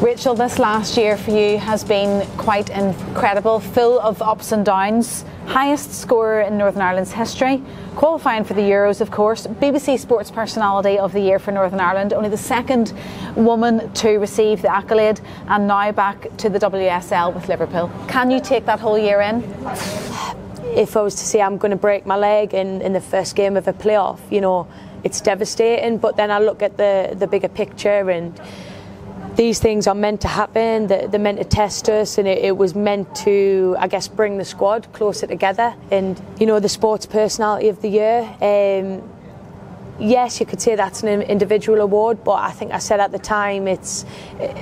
Rachel, this last year for you has been quite incredible, full of ups and downs. Highest scorer in Northern Ireland's history, qualifying for the Euros of course, BBC Sports Personality of the Year for Northern Ireland, only the second woman to receive the accolade, and now back to the WSL with Liverpool. Can you take that whole year in? If I was to say I'm going to break my leg in the first game of a playoff, you know, it's devastating, but then I look at the bigger picture, and these things are meant to happen, they're meant to test us, and it was meant to, I guess, bring the squad closer together. And, you know, the Sports Personality of the Year, yes, you could say that's an individual award, but I think I said at the time,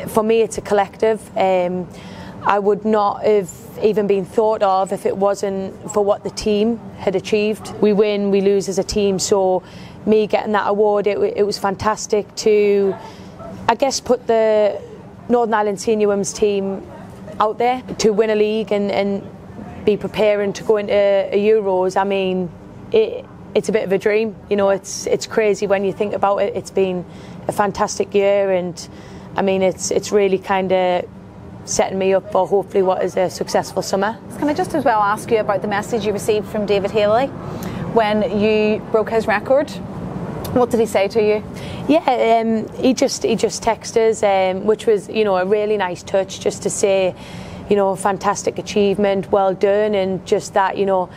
for me it's a collective. I would not have even been thought of if it wasn't for what the team had achieved. We win, we lose as a team, so me getting that award, it was fantastic to, I guess, put the Northern Ireland senior women's team out there to win a league and be preparing to go into a Euros. I mean, it's a bit of a dream, you know. It's crazy when you think about it. It's been a fantastic year, and I mean, it's really kind of setting me up for hopefully what is a successful summer. Can I just as well ask you about the message you received from David Haley when you broke his record? What did he say to you? Yeah, he just texted us, which was, you know, a really nice touch, just to say, you know, fantastic achievement, well done, and just that, you know,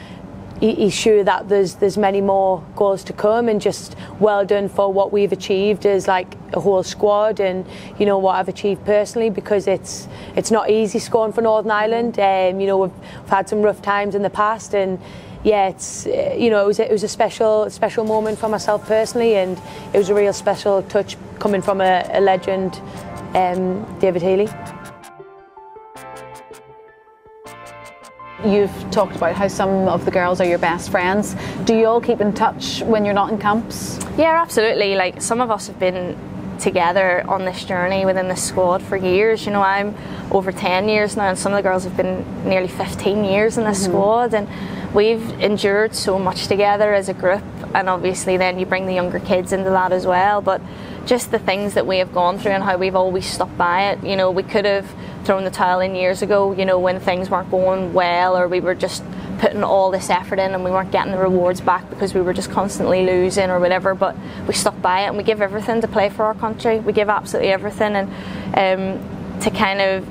he's sure that there's many more goals to come, and just well done for what we've achieved as like a whole squad, and you know what I've achieved personally, because it's not easy scoring for Northern Ireland. You know, we've had some rough times in the past, and yeah, it's you know, it was a special moment for myself personally, and it was a real special touch coming from a legend, David Haley. You've talked about how some of the girls are your best friends. Do you all keep in touch when you're not in camps? Yeah, absolutely. Like, some of us have been together on this journey within the squad for years. You know, I'm over 10 years now, and some of the girls have been nearly 15 years in this squad, and we've endured so much together as a group, and obviously then you bring the younger kids into that as well. But just the things that we have gone through and how we've always stuck by it. You know, we could have thrown the towel in years ago, you know, when things weren't going well, or we were just putting all this effort in and we weren't getting the rewards back because we were just constantly losing or whatever. But we stuck by it, and we give everything to play for our country. We give absolutely everything, and to kind of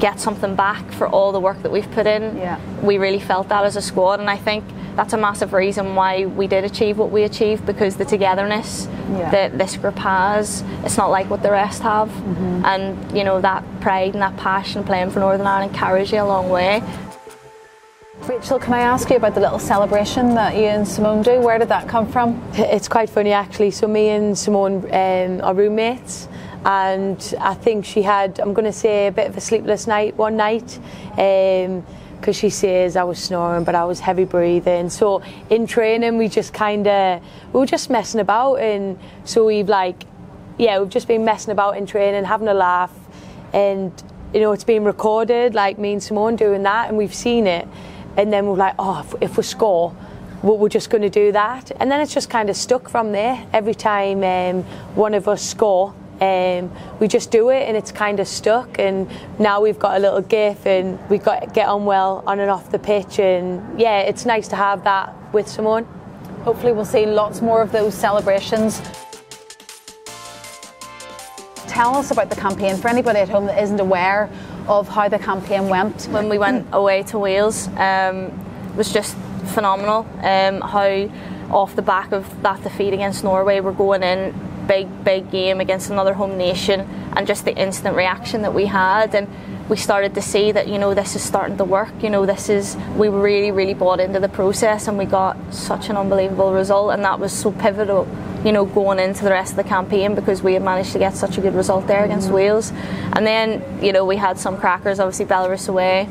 get something back for all the work that we've put in, we really felt that as a squad. And I think that's a massive reason why we did achieve what we achieved, because the togetherness that this group has, it's not like what the rest have. And you know, that pride and that passion playing for Northern Ireland carries you a long way. Rachel, can I ask you about the little celebration that you and Simone do? Where did that come from? It's quite funny actually. So me and Simone are roommates, and I think she had, I'm going to say, a bit of a sleepless night one night, because she says I was snoring but I was heavy breathing. So in training we were just messing about, and so we've just been messing about in training, having a laugh, and you know, it's been recorded, like me and Simone doing that, and we've seen it, and then we're like, oh, if we score, we're just going to do that, and then it's just kind of stuck from there. Every time one of us score, we just do it, and it's kind of stuck, and now we've got a little gif, and we've got to get on well on and off the pitch, and yeah, it's nice to have that with Simone. Hopefully we'll see lots more of those celebrations. Tell us about the campaign, for anybody at home that isn't aware of how the campaign went. When we went away to Wales, it was just phenomenal. How off the back of that defeat against Norway, we're going in big game against another home nation, and just the instant reaction that we had, and we started to see that, you know, this is starting to work. You know, we really bought into the process, and we got such an unbelievable result, and that was so pivotal, you know, going into the rest of the campaign, because we had managed to get such a good result there against Wales. And then, you know, we had some crackers, obviously Belarus away,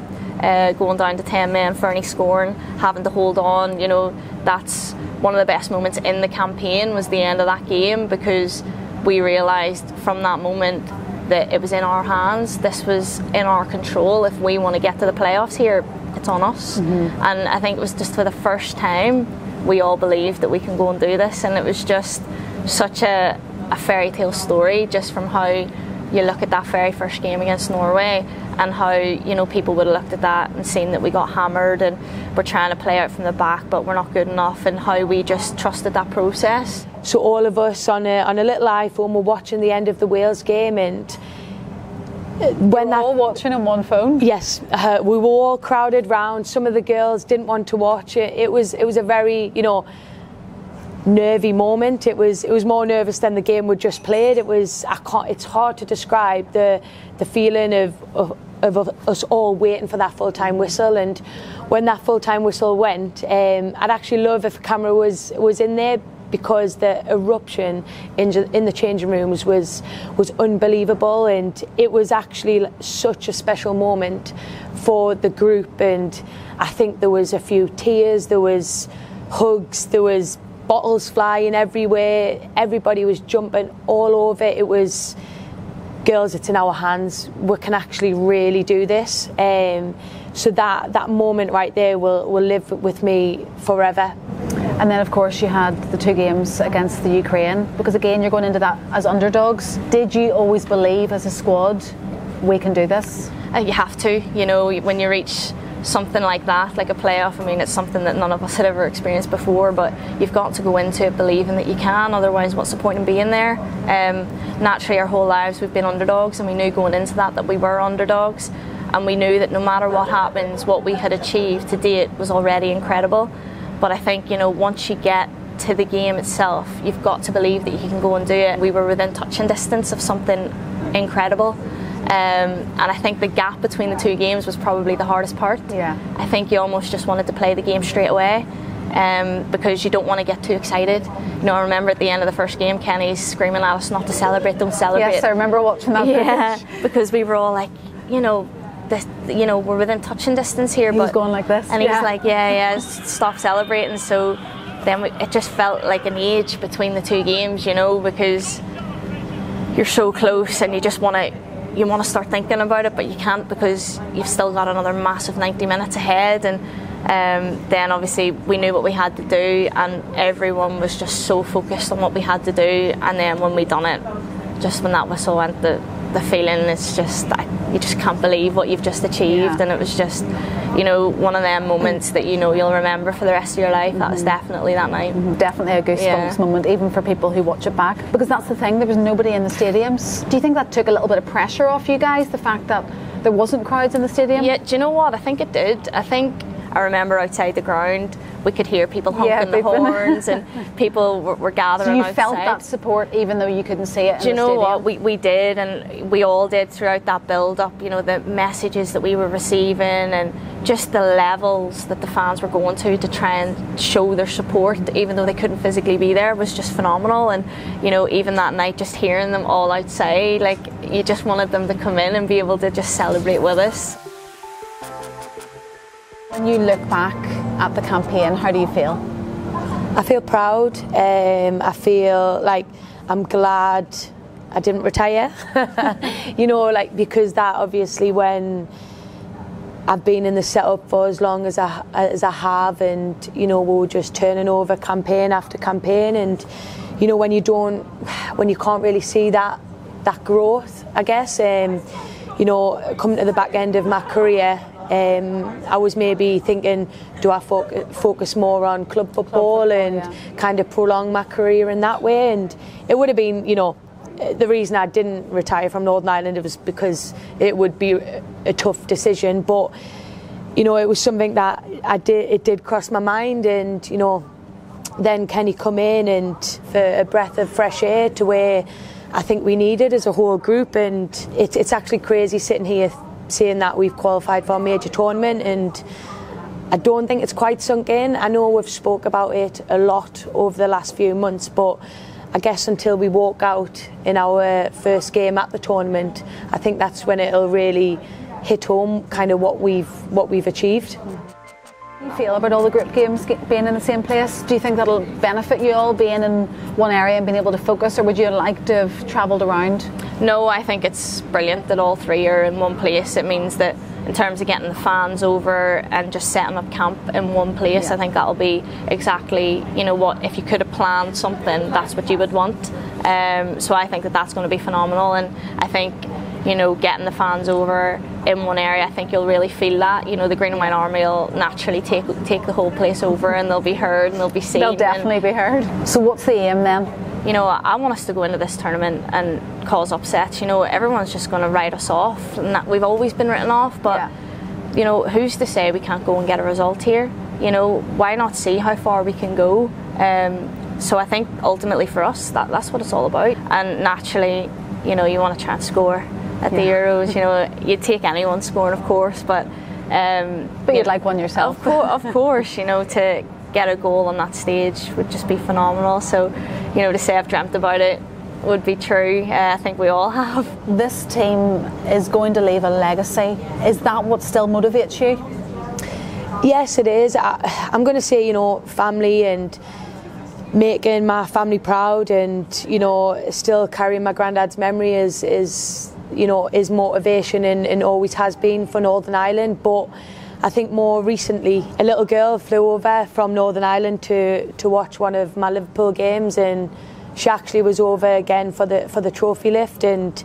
going down to 10 men, Furness scoring, having to hold on. You know, that's one of the best moments in the campaign, was the end of that game, because we realised from that moment that it was in our hands. This was in our control. If we want to get to the playoffs here, it's on us. And I think it was just for the first time we all believed that we can go and do this, and it was just such a fairy tale story, just from how you look at that very first game against Norway and how, you know, people would have looked at that and seen that we got hammered and we're trying to play out from the back but we're not good enough, and how we just trusted that process. So all of us on a little iPhone were watching the end of the Wales game, and when we're all watching on one phone. Yes, we were all crowded round. Some of the girls didn't want to watch it. It was a very, you know, nervy moment. It was more nervous than the game we'd just played. It's hard to describe the feeling of us all waiting for that full-time whistle. And when that full-time whistle went, I'd actually love if a camera was in there, because the eruption in the changing rooms was unbelievable, and it was actually such a special moment for the group. And I think there was a few tears, there was hugs, there was bottles flying everywhere, everybody was jumping all over. It was, girls, it's in our hands, we can actually really do this. So that moment right there will live with me forever. And then of course you had the 2 games against the Ukraine, because again you're going into that as underdogs. Did you always believe as a squad we can do this? You have to, you know, when you reach something like that, like a playoff, I mean, it's something that none of us had ever experienced before, but you've got to go into it believing that you can, otherwise what's the point in being there? Naturally our whole lives we've been underdogs, and we knew going into that we were underdogs, and we knew that no matter what happens, what we had achieved to date was already incredible. But I think, you know, once you get to the game itself, you've got to believe that you can go and do it. We were within touching distance of something incredible. And I think the gap between the 2 games was probably the hardest part. Yeah. I think you almost just wanted to play the game straight away, because you don't want to get too excited. You know, I remember at the end of the first game, Kenny's screaming at us not to celebrate, don't celebrate. Yes, I remember watching that. Yeah, because we were all like, you know, we're within touching distance here. He was going like this. And he was like, yeah, stop celebrating. So then it just felt like an age between the 2 games, you know, because you're so close and you just want to start thinking about it, but you can't, because you've still got another massive 90 minutes ahead. And then obviously we knew what we had to do, and everyone was just so focused on what we had to do. And then when we done it, just when that whistle went, the feeling is just that you just can't believe what you've just achieved. And it was just, you know, one of them moments that, you know, you'll remember for the rest of your life. That was definitely that night. Definitely a goosebumps moment, even for people who watch it back, because that's the thing, there was nobody in the stadiums. Do you think that took a little bit of pressure off you guys, the fact that there wasn't crowds in the stadium? Yeah, do you know what? I think it did. I remember outside the ground we could hear people honking the horns, and people were gathering outside. So you felt that support even though you couldn't see it in the stadium? Do you know what? We did, and we all did throughout that build-up. You know, the messages that we were receiving, and just the levels that the fans were going to try and show their support, even though they couldn't physically be there, was just phenomenal. And, you know, even that night, just hearing them all outside, like, you just wanted them to come in and be able to just celebrate with us. When you look back at the campaign, how do you feel? I feel proud. I feel like I'm glad I didn't retire. You know, like, because that obviously, when I've been in the setup for as long as I have, and, you know, we were just turning over campaign after campaign, and, you know, when you can't really see that growth, I guess, you know, coming to the back end of my career, I was maybe thinking, do I focus more on club football and kind of prolong my career in that way? And it would have been, you know, the reason I didn't retire from Northern Ireland, it was because it would be a tough decision. But, you know, it was something that it did cross my mind. And, you know, then Kenny come in, and for a breath of fresh air to where I think we needed as a whole group. And it's actually crazy sitting here saying that we've qualified for a major tournament, and I don't think it's quite sunk in. I know we've spoke about it a lot over the last few months, but I guess until we walk out in our first game at the tournament, I think that's when it'll really hit home kind of what we've achieved. How do you feel about all the group games being in the same place? Do you think that'll benefit you all being in one area and being able to focus, or would you like to have travelled around? No, I think it's brilliant that all 3 are in one place. It means that in terms of getting the fans over and just setting up camp in one place, I think that'll be exactly, you know, what, if you could have planned something, that's what you would want. So I think that that's going to be phenomenal, and I think, you know, getting the fans over in one area, I think you'll really feel that. You know, the Green and White Army will naturally take the whole place over, and they'll be heard and they'll be seen. They'll definitely be heard. So what's the aim then? You know, I want us to go into this tournament and cause upsets. You know, everyone's just going to write us off, and that we've always been written off, but you know, who's to say we can't go and get a result here? You know, why not see how far we can go? So I think ultimately for us, that's what it's all about. And naturally, you know, you want to try and score at the Euros. You know, you'd take anyone scoring, of course, but you'd like one yourself. Of course, you know, to get a goal on that stage would just be phenomenal. So, you know, to say I've dreamt about it would be true. I think we all have. This team is going to leave a legacy. Is that what still motivates you? Yes, it is. I'm going to say, you know, family and making my family proud, and you know, still carrying my granddad's memory is you know, is motivation, and always has been for Northern Ireland. But I think more recently, a little girl flew over from Northern Ireland to watch one of my Liverpool games, and she actually was over again for the trophy lift, and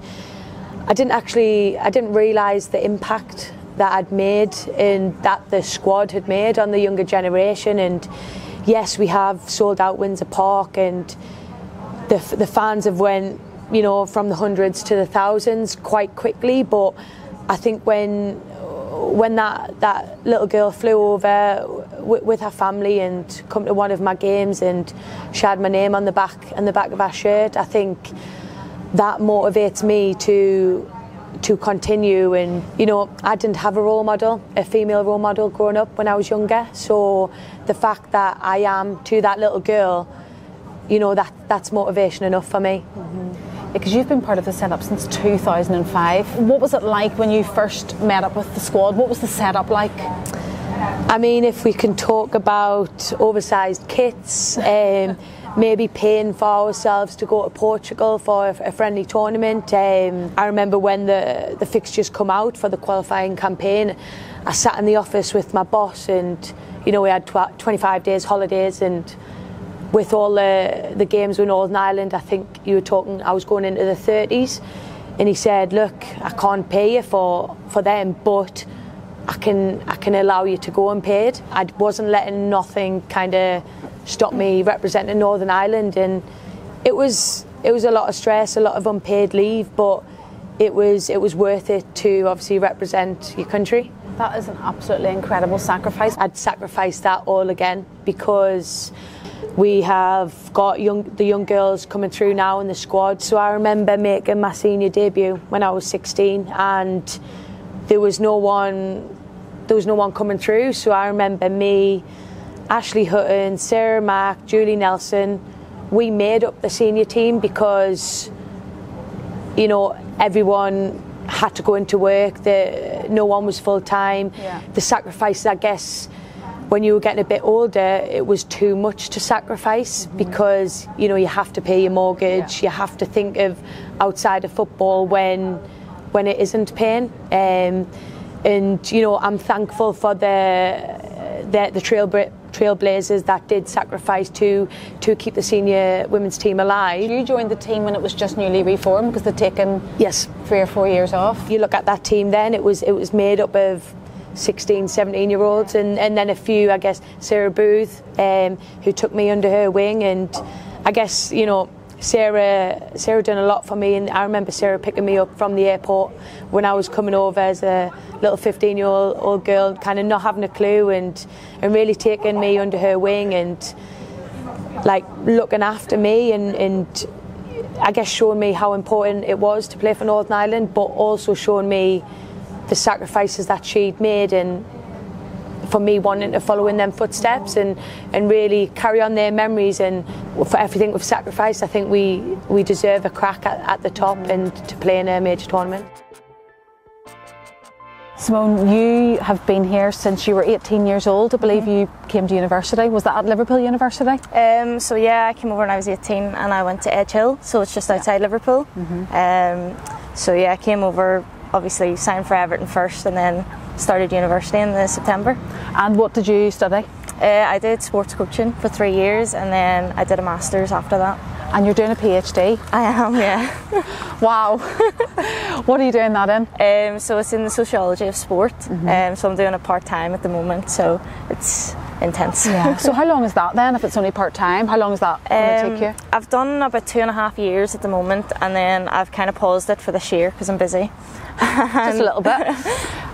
I didn't realise the impact that I'd made and that the squad had made on the younger generation. And yes, we have sold out Windsor Park, and the fans have went, you know, from the hundreds to the thousands quite quickly. But I think when that little girl flew over with her family and come to one of my games, and she had my name on the back of her shirt, I think that motivates me to continue. And you know, I didn't have a female role model growing up when I was younger, so the fact that I am to that little girl, you know, that's motivation enough for me. Because you've been part of the setup since 2005. What was it like when you first met up with the squad? What was the setup like? I mean, if we can talk about oversized kits, maybe paying for ourselves to go to Portugal for a friendly tournament. I remember when the fixtures come out for the qualifying campaign, I sat in the office with my boss, and you know, we had 25 days holidays, and with all the games with Northern Ireland, I think you were talking, I was going into the 30s, and he said, look, I can't pay you for them, but I can allow you to go unpaid. I wasn't letting nothing kind of stop me representing Northern Ireland, and it was a lot of stress, a lot of unpaid leave, but it was worth it to obviously represent your country. That is an absolutely incredible sacrifice. I'd sacrifice that all again, because we have got the young girls coming through now in the squad. So I remember making my senior debut when I was 16, and there was no one coming through. So I remember me, Ashley Hutton, Sarah Mack, Julie Nelson, we made up the senior team because, you know, everyone had to go into work, no one was full time. The sacrifices, I guess, when you were getting a bit older, it was too much to sacrifice, because you know, you have to pay your mortgage, you have to think of outside of football when it isn't paying. And you know, I'm thankful for the trailblazers that did sacrifice to keep the senior women's team alive. You joined the team when it was just newly reformed, because they'd taken 3 or 4 years off. You look at that team then, it was made up of 16, 17-year-olds, and then a few, I guess, Sarah Booth, who took me under her wing. And I guess, you know, Sarah done a lot for me, and I remember Sarah picking me up from the airport when I was coming over as a little 15-year-old girl, kind of not having a clue, and really taking me under her wing, and like looking after me, and I guess showing me how important it was to play for Northern Ireland, but also showing me the sacrifices that she'd made, and for me wanting to follow in them footsteps and really carry on their memories. And for everything we've sacrificed, I think we deserve a crack at the top and to play in a major tournament. Simone, you have been here since you were 18 years old. I believe you came to university. Was that at Liverpool University? So yeah, I came over when I was 18 and I went to Magill, so it's just outside Liverpool. So yeah, I came over, obviously signed for Everton first, and then started university in September. And what did you study? I did sports coaching for 3 years, and then I did a master's after that. And you're doing a PhD? I am, yeah. Wow. What are you doing that in? So it's in the sociology of sport. So I'm doing it part-time at the moment, so it's intense. Yeah. So how long is that then, if it's only part-time? How long is that going to take you? I've done about 2.5 years at the moment, and then I've kind of paused it for this year because I'm busy. Just a little bit.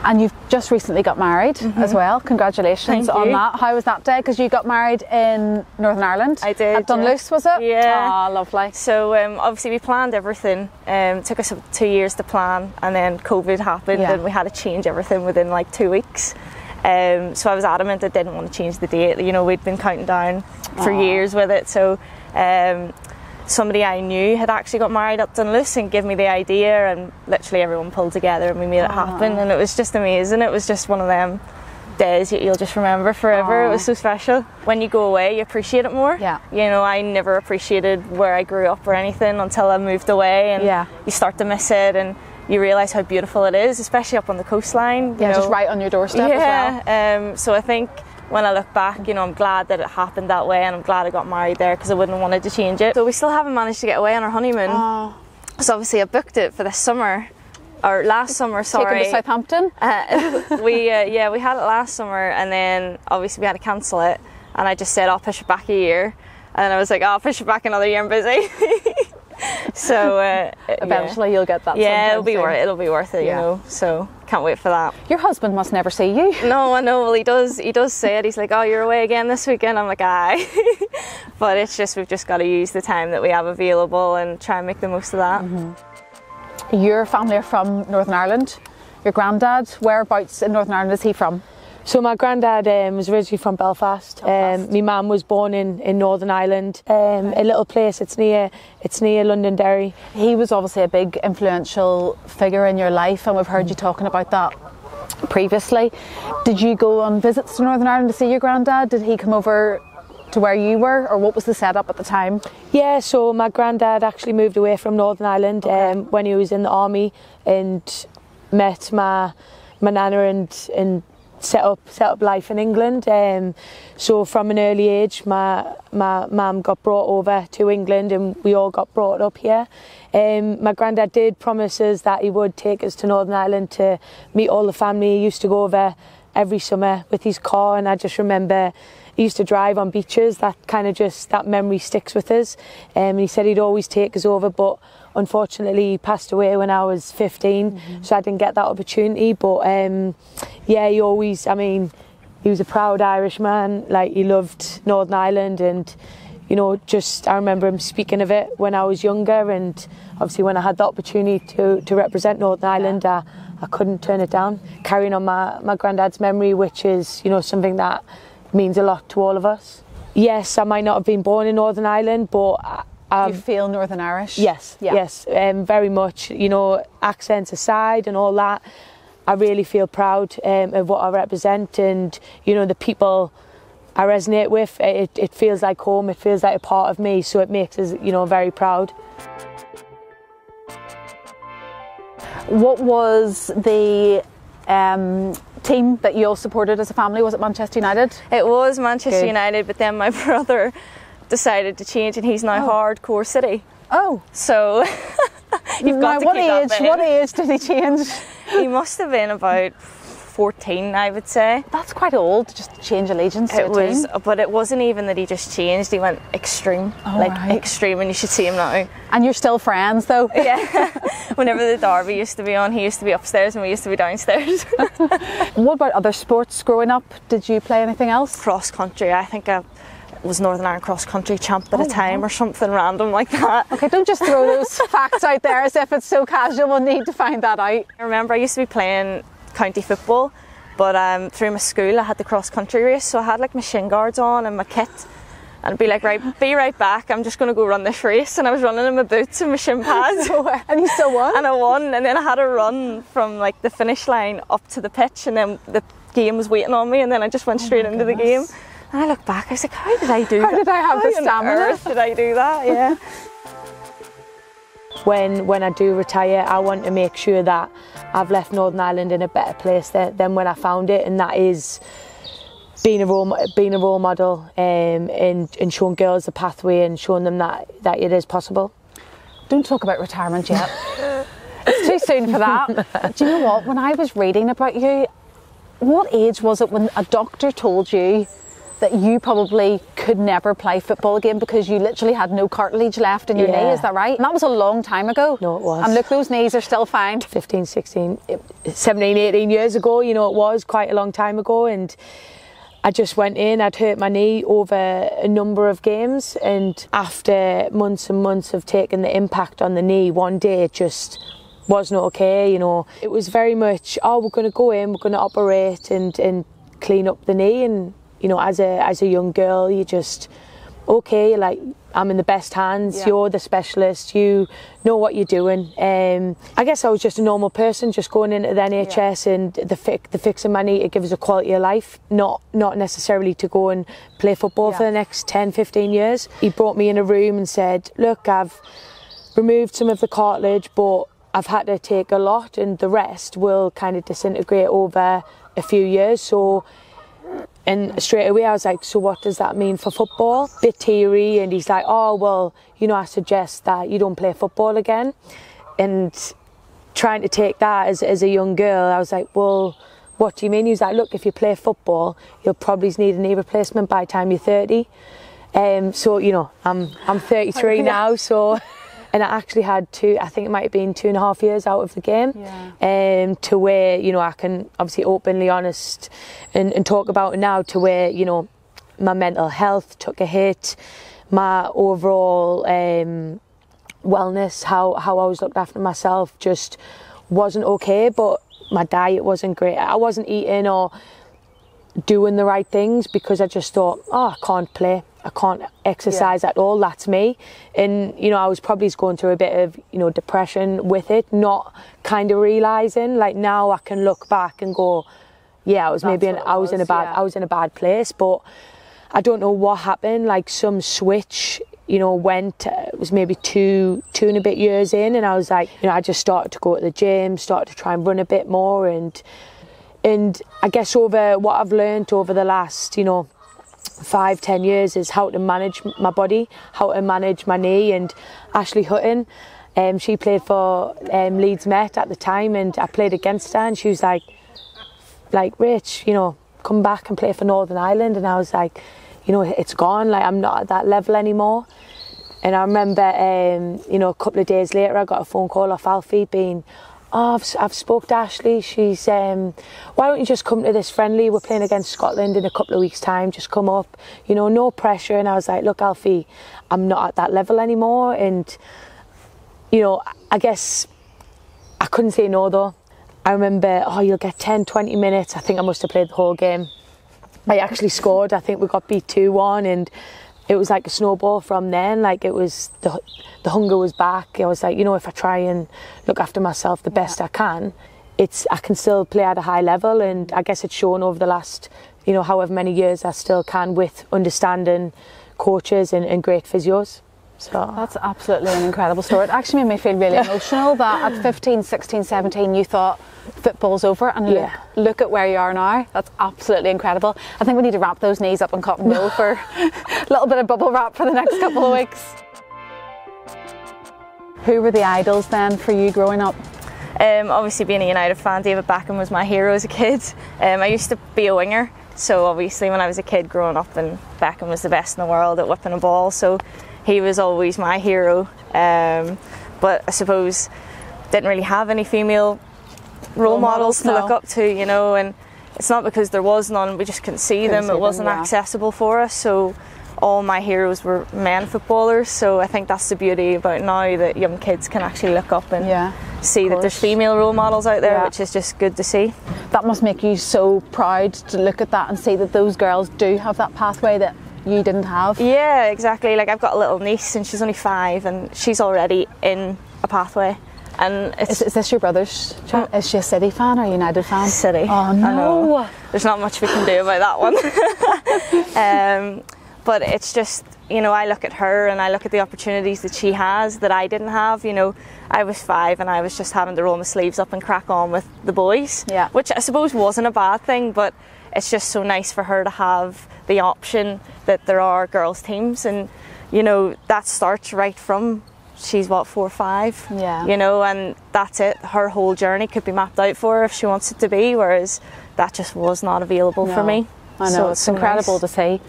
And you've just recently got married as well. Congratulations on that. How was that day? Because you got married in Northern Ireland. I did. At Dunluce, was it? Yeah. Ah, lovely. So obviously we planned everything. It took us 2 years to plan, and then COVID happened, and we had to change everything within like 2 weeks. So I was adamant I didn't want to change the date. You know, we'd been counting down for years with it. So somebody I knew had actually got married at Dunluce and gave me the idea, and literally everyone pulled together and we made it happen, and it was just amazing. It was just one of them days you'll just remember forever. It was so special. When you go away, you appreciate it more. Yeah. You know, I never appreciated where I grew up or anything until I moved away, and you start to miss it, and you realise how beautiful it is, especially up on the coastline. Yeah, just right on your doorstep as well. So I think when I look back, you know, I'm glad that it happened that way, and I'm glad I got married there because I wouldn't have wanted to change it. So we still haven't managed to get away on our honeymoon. So obviously I booked it for this summer, or last summer, sorry. Taken to Southampton? We had it last summer, and then obviously we had to cancel it, and I just said I'll push it back a year, and I was like, I'll push it back another year, I'm busy. So eventually you'll get that. Yeah, it'll be worth it, you know. So can't wait for that. Your husband must never see you. No, I know. Well, he does say it. He's like, oh, you're away again this weekend. I'm like, aye. But it's just, we've just got to use the time that we have available and try and make the most of that. Your family are from Northern Ireland. Your granddad, whereabouts in Northern Ireland is he from? So my granddad was originally from Belfast. My mum was born in Northern Ireland, a little place. It's near Londonderry. He was obviously a big influential figure in your life, and we've heard you talking about that previously. Did you go on visits to Northern Ireland to see your granddad? Did he come over to where you were, or what was the setup at the time? Yeah, so my granddad actually moved away from Northern Ireland when he was in the army, and met my nana and set up life in England. So from an early age, my mum got brought over to England, and we all got brought up here. My granddad did promise us that he would take us to Northern Ireland to meet all the family. He used to go over every summer with his car, and I just remember he used to drive on beaches. That kind of just, that memory sticks with us. And he said he'd always take us over, but unfortunately he passed away when I was 15, so I didn't get that opportunity. But yeah, he always, I mean, he was a proud Irishman. Like, he loved Northern Ireland, and you know, just I remember him speaking of it when I was younger, and obviously when I had the opportunity to represent Northern Ireland, I couldn't turn it down. Carrying on my granddad's memory, which is, you know, something that means a lot to all of us. Yes, I might not have been born in Northern Ireland, but you feel Northern Irish? Yes, yes, very much. You know, accents aside and all that, I really feel proud of what I represent, and you know, the people I resonate with. It feels like home. It feels like a part of me. So it makes us, you know, very proud. What was the team that you all supported as a family? Was it Manchester United? It was Manchester United, but then my brother decided to change, and he's now hardcore City. Oh, so you've got to keep that in. What age did he change? He must have been about 14, I would say. That's quite old, just to change allegiance to a team. But it wasn't even that he just changed. He went extreme, extreme, and you should see him now. And you're still friends, though. Yeah. Whenever the derby used to be on, he used to be upstairs and we used to be downstairs. What about other sports growing up? Did you play anything else? Cross country. I think I was Northern Ireland cross country champ at a time, or something random like that. Okay, don't just throw those facts out there as if it's so casual. We'll need to find that out. I remember I used to be playing county football, but through my school I had the cross country race, so I had like my shin guards on and my kit, and I'd be like, right, be right back, I'm just going to go run this race, and I was running in my boots and my shin pads. And you still won? And I won, and then I had to run from like the finish line up to the pitch, and then the game was waiting on me, and then I just went straight into the game. And I look back, I was like, how did I do that? How did I have the stamina? How on earth did I do that? Yeah. When I do retire, I want to make sure that I've left Northern Ireland in a better place than when I found it, and that is being a role model, and showing girls the pathway and showing them that it is possible. Don't talk about retirement yet. It's too soon for that. Do you know what? When I was reading about you, what age was it when a doctor told you that you probably could never play football again because you literally had no cartilage left in your knee? Is that right? And that was a long time ago. No, it was. And look, those knees are still fine. 15, 16, 17, 18 years ago, you know, it was quite a long time ago. And I just went in, I'd hurt my knee over a number of games, and after months and months of taking the impact on the knee, one day it just wasn't okay, you know. It was very much, oh, we're going to go in, we're going to operate and clean up the knee. And, you know, as a young girl, you just, okay, like, I'm in the best hands, you're the specialist, you know what you're doing. I guess I was just a normal person, just going into the NHS and the fixing my knee to give us a quality of life, not necessarily to go and play football for the next 10, 15 years. He brought me in a room and said, look, I've removed some of the cartilage, but I've had to take a lot, and the rest will kind of disintegrate over a few years. So, and straight away I was like, so what does that mean for football? Bit teary, and he's like, oh, well, you know, I suggest that you don't play football again. And trying to take that as a young girl, I was like, well, what do you mean? He was like, look, if you play football, you'll probably need a knee replacement by the time you're 30. So, you know, I'm 33 now, so... And I actually had I think it might have been 2.5 years out of the game, to where, you know, I can obviously openly honest and talk about it now, to where, you know, my mental health took a hit, my overall wellness, how I was looked after myself just wasn't okay, but my diet wasn't great. I wasn't eating or doing the right things because I just thought, oh, I can't play. I can't exercise at all, that's me. And, you know, I was probably going through a bit of, you know, depression with it, not kind of realising, like, now I can look back and go, yeah, I was in a bad place, but I don't know what happened, like some switch, you know, it was maybe two and a bit years in, and I was like, you know, I just started to go to the gym, started to try and run a bit more, and I guess over what I've learned over the last, you know, 5-10 years is how to manage my body, how to manage my knee. And Ashley Hutton, she played for Leeds Met at the time, and I played against her, and she was like, Rich, you know, come back and play for Northern Ireland. And I was like, you know, it's gone, like, I'm not at that level anymore. And I remember, you know, a couple of days later, I got a phone call off Alfie being, oh, I've spoke to Ashley, she's, why don't you just come to this friendly, we're playing against Scotland in a couple of weeks' time, just come up, you know, no pressure. And I was like, look, Alfie, I'm not at that level anymore. And, you know, I guess I couldn't say no though. I remember, oh, you'll get 10-20 minutes. I think I must have played the whole game. I actually scored. I think we got beat 2-1, and it was like a snowball from then. Like, it was, the hunger was back. I was like, you know, if I try and look after myself the best I can, I can still play at a high level. And I guess it's shown over the last, you know, however many years I still can, with understanding coaches and great physios. So that's absolutely an incredible story. It actually made me feel really emotional that at 15, 16, 17 you thought football's over, and look at where you are now. That's absolutely incredible. I think we need to wrap those knees up in cotton wool for a little bit of bubble wrap for the next couple of weeks. Who were the idols then for you growing up? Obviously, being a United fan, David Beckham was my hero as a kid. I used to be a winger, so obviously when I was a kid growing up, and Beckham was the best in the world at whipping a ball, so he was always my hero. But I suppose didn't really have any female role models to look up to, you know, and it's not because there was none, we just couldn't see them. It wasn't accessible for us, so all my heroes were men footballers. So I think that's the beauty about now, that young kids can actually look up and see that there's female role models out there, which is just good to see. That must make you so proud to look at that and see that those girls do have that pathway that you didn't have. Yeah, exactly. Like, I've got a little niece and she's only 5 and she's already in a pathway. And is this your brother's child? Is she a City fan or a United fan? City. Oh no. There's not much we can do about that one. But it's just, you know, I look at her and I look at the opportunities that she has that I didn't have. You know, I was 5 and I was just having to roll my sleeves up and crack on with the boys, which I suppose wasn't a bad thing, but it's just so nice for her to have the option that there are girls teams, and you know, that starts right from she's what, 4 or 5, you know, and that's it. Her whole journey could be mapped out for her if she wants it to be, whereas that just was not available for me. I know, so it's so incredible nice. to see.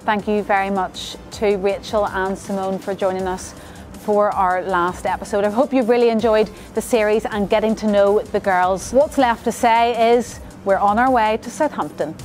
Thank you very much to Rachel and Simone for joining us for our last episode. I hope you've really enjoyed the series and getting to know the girls. What's left to say is we're on our way to Southampton.